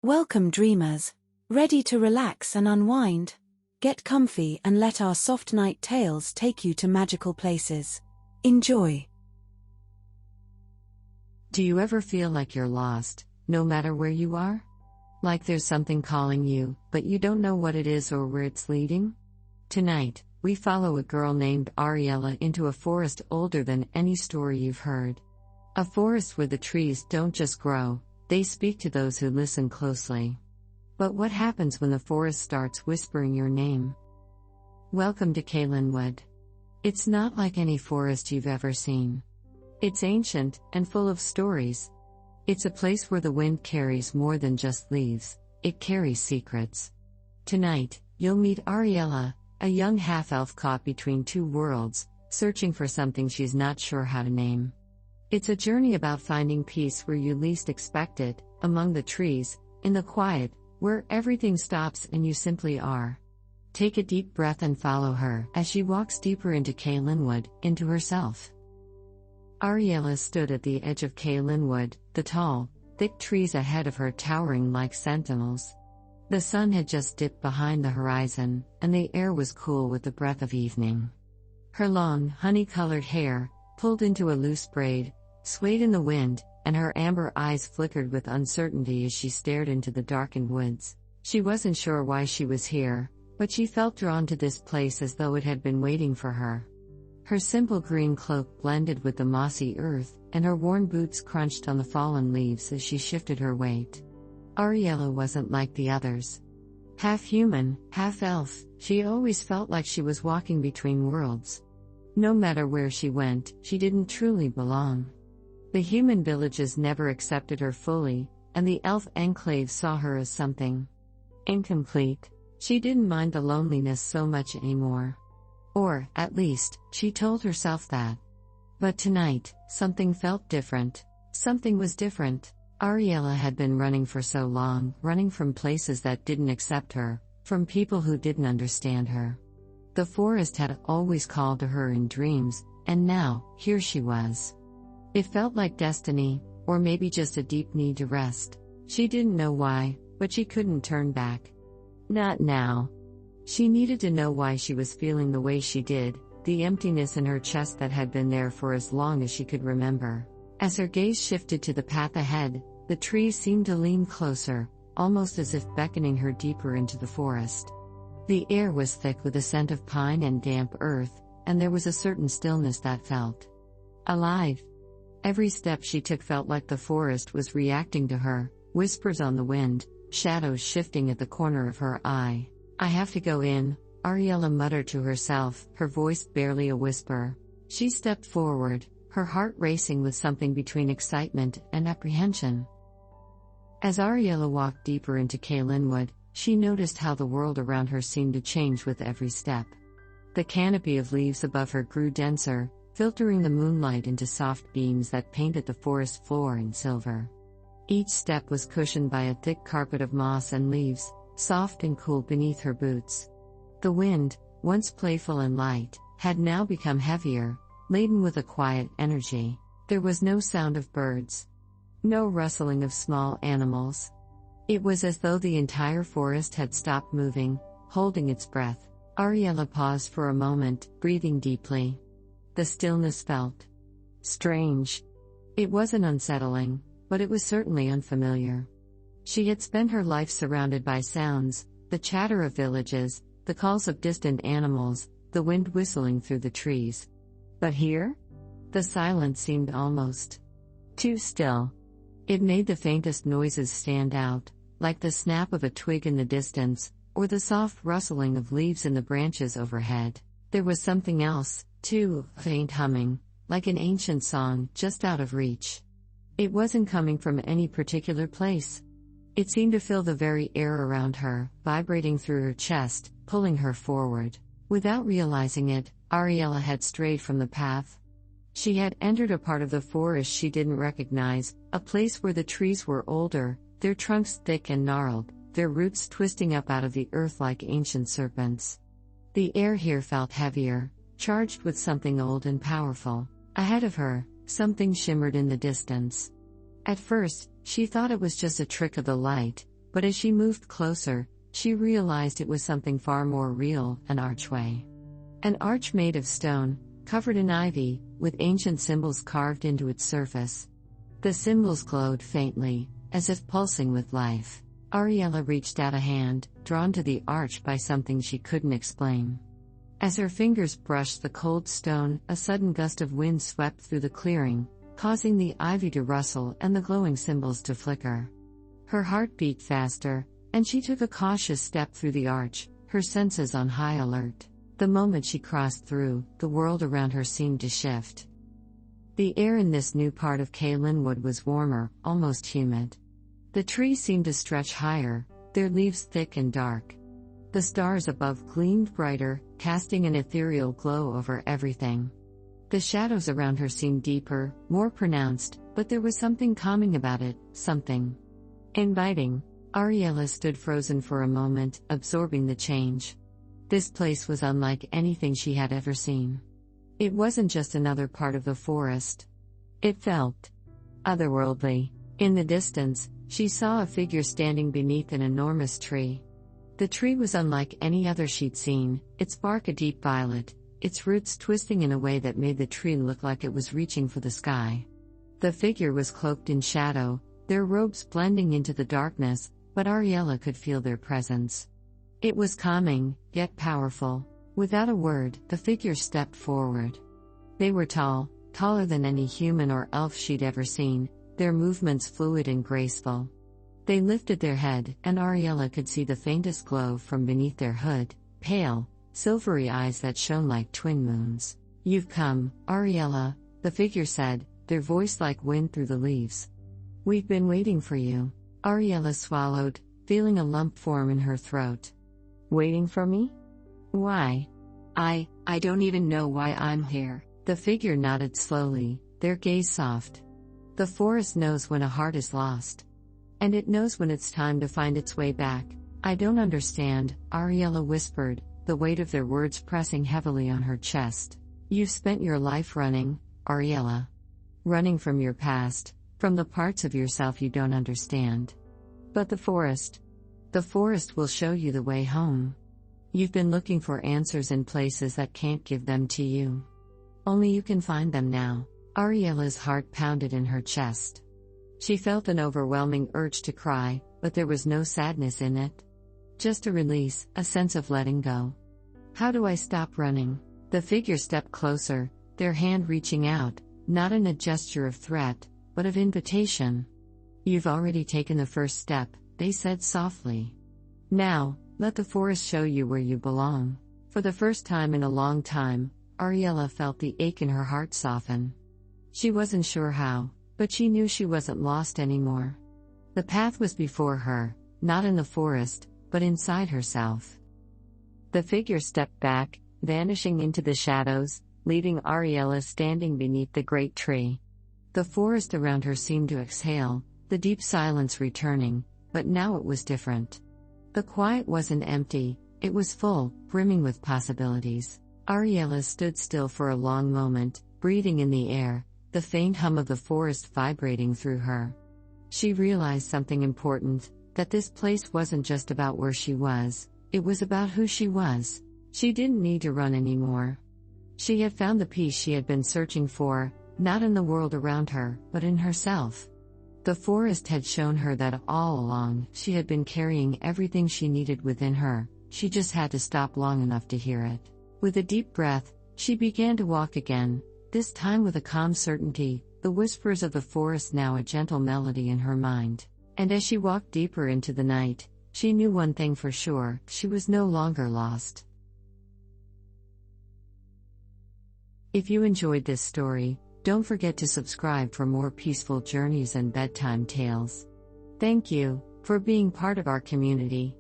Welcome, dreamers. Ready to relax and unwind? Get comfy and let our soft night tales take you to magical places. Enjoy. Do you ever feel like you're lost, no matter where you are? Like there's something calling you, but you don't know what it is or where it's leading? Tonight, we follow a girl named Ariella into a forest older than any story you've heard. A forest where the trees don't just grow, they speak to those who listen closely. But what happens when the forest starts whispering your name? Welcome to Linwood. It's not like any forest you've ever seen. It's ancient and full of stories. It's a place where the wind carries more than just leaves, it carries secrets. Tonight, you'll meet Ariella, a young half-elf caught between two worlds, searching for something she's not sure how to name. It's a journey about finding peace where you least expect it, among the trees, in the quiet, where everything stops and you simply are. Take a deep breath and follow her as she walks deeper into Linwood, into herself. Ariella stood at the edge of Linwood, the tall, thick trees ahead of her towering like sentinels. The sun had just dipped behind the horizon, and the air was cool with the breath of evening. Her long, honey-colored hair, pulled into a loose braid, swayed in the wind, and her amber eyes flickered with uncertainty as she stared into the darkened woods. She wasn't sure why she was here, but she felt drawn to this place as though it had been waiting for her. Her simple green cloak blended with the mossy earth, and her worn boots crunched on the fallen leaves as she shifted her weight. Ariella wasn't like the others. Half human, half elf, she always felt like she was walking between worlds. No matter where she went, she didn't truly belong. The human villages never accepted her fully, and the elf enclave saw her as something incomplete. She didn't mind the loneliness so much anymore. Or, at least, she told herself that. But tonight, something felt different. Something was different. Ariella had been running for so long, running from places that didn't accept her, from people who didn't understand her. The forest had always called to her in dreams, and now, here she was. It felt like destiny, or maybe just a deep need to rest. She didn't know why, but she couldn't turn back. Not now. She needed to know why she was feeling the way she did, the emptiness in her chest that had been there for as long as she could remember. As her gaze shifted to the path ahead, the trees seemed to lean closer, almost as if beckoning her deeper into the forest. The air was thick with a scent of pine and damp earth, and there was a certain stillness that felt alive. Every step she took felt like the forest was reacting to her, whispers on the wind, shadows shifting at the corner of her eye. I have to go in, Ariella muttered to herself, her voice barely a whisper. She stepped forward, her heart racing with something between excitement and apprehension. As Ariella walked deeper into Linwood, she noticed how the world around her seemed to change with every step. The canopy of leaves above her grew denser, filtering the moonlight into soft beams that painted the forest floor in silver. Each step was cushioned by a thick carpet of moss and leaves, soft and cool beneath her boots. The wind, once playful and light, had now become heavier, laden with a quiet energy. There was no sound of birds. No rustling of small animals. It was as though the entire forest had stopped moving, holding its breath. Ariella paused for a moment, breathing deeply. The stillness felt strange. It wasn't unsettling, but it was certainly unfamiliar. She had spent her life surrounded by sounds, the chatter of villages, the calls of distant animals, the wind whistling through the trees. But here? The silence seemed almost too still. It made the faintest noises stand out, like the snap of a twig in the distance, or the soft rustling of leaves in the branches overhead. There was something else, too, a faint humming, like an ancient song, just out of reach. It wasn't coming from any particular place. It seemed to fill the very air around her, vibrating through her chest, pulling her forward. Without realizing it, Ariella had strayed from the path. She had entered a part of the forest she didn't recognize, a place where the trees were older, their trunks thick and gnarled, their roots twisting up out of the earth like ancient serpents. The air here felt heavier, charged with something old and powerful. Ahead of her, something shimmered in the distance. At first, she thought it was just a trick of the light, but as she moved closer, she realized it was something far more real: an archway. An arch made of stone, covered in ivy, with ancient symbols carved into its surface. The symbols glowed faintly, as if pulsing with life. Ariella reached out a hand, drawn to the arch by something she couldn't explain. As her fingers brushed the cold stone, a sudden gust of wind swept through the clearing, causing the ivy to rustle and the glowing symbols to flicker. Her heart beat faster, and she took a cautious step through the arch, her senses on high alert. The moment she crossed through, the world around her seemed to shift. The air in this new part of Linwood was warmer, almost humid. The trees seemed to stretch higher, their leaves thick and dark. The stars above gleamed brighter, casting an ethereal glow over everything. The shadows around her seemed deeper, more pronounced, but there was something calming about it, something inviting. Ariella stood frozen for a moment, absorbing the change. This place was unlike anything she had ever seen. It wasn't just another part of the forest. It felt otherworldly. In the distance, she saw a figure standing beneath an enormous tree. The tree was unlike any other she'd seen, its bark a deep violet, its roots twisting in a way that made the tree look like it was reaching for the sky. The figure was cloaked in shadow, their robes blending into the darkness, but Ariella could feel their presence. It was calming, yet powerful. Without a word, the figure stepped forward. They were tall, taller than any human or elf she'd ever seen, their movements fluid and graceful. They lifted their head, and Ariella could see the faintest glow from beneath their hood, pale, silvery eyes that shone like twin moons. "You've come, Ariella," the figure said, their voice like wind through the leaves. "We've been waiting for you." Ariella swallowed, feeling a lump form in her throat. "Waiting for me? Why?" I don't even know why I'm here." The figure nodded slowly, their gaze soft. "The forest knows when a heart is lost. And it knows when it's time to find its way back." "I don't understand," Ariella whispered, the weight of their words pressing heavily on her chest. "You've spent your life running, Ariella. Running from your past, from the parts of yourself you don't understand. But the forest will show you the way home. You've been looking for answers in places that can't give them to you. Only you can find them now." Ariella's heart pounded in her chest. She felt an overwhelming urge to cry, but there was no sadness in it. Just a release, a sense of letting go. "How do I stop running?" The figure stepped closer, their hand reaching out, not in a gesture of threat, but of invitation. "You've already taken the first step," they said softly. "Now, let the forest show you where you belong." For the first time in a long time, Ariella felt the ache in her heart soften. She wasn't sure how, but she knew she wasn't lost anymore. The path was before her, not in the forest, but inside herself. The figure stepped back, vanishing into the shadows, leaving Ariella standing beneath the great tree. The forest around her seemed to exhale, the deep silence returning, but now it was different. The quiet wasn't empty, it was full, brimming with possibilities. Ariella stood still for a long moment, breathing in the air, the faint hum of the forest vibrating through her. She realized something important, that this place wasn't just about where she was, it was about who she was. She didn't need to run anymore. She had found the peace she had been searching for, not in the world around her, but in herself. The forest had shown her that all along, she had been carrying everything she needed within her, she just had to stop long enough to hear it. With a deep breath, she began to walk again, this time with a calm certainty, the whispers of the forest now a gentle melody in her mind. And as she walked deeper into the night, she knew one thing for sure, she was no longer lost. If you enjoyed this story, don't forget to subscribe for more peaceful journeys and bedtime tales. Thank you for being part of our community.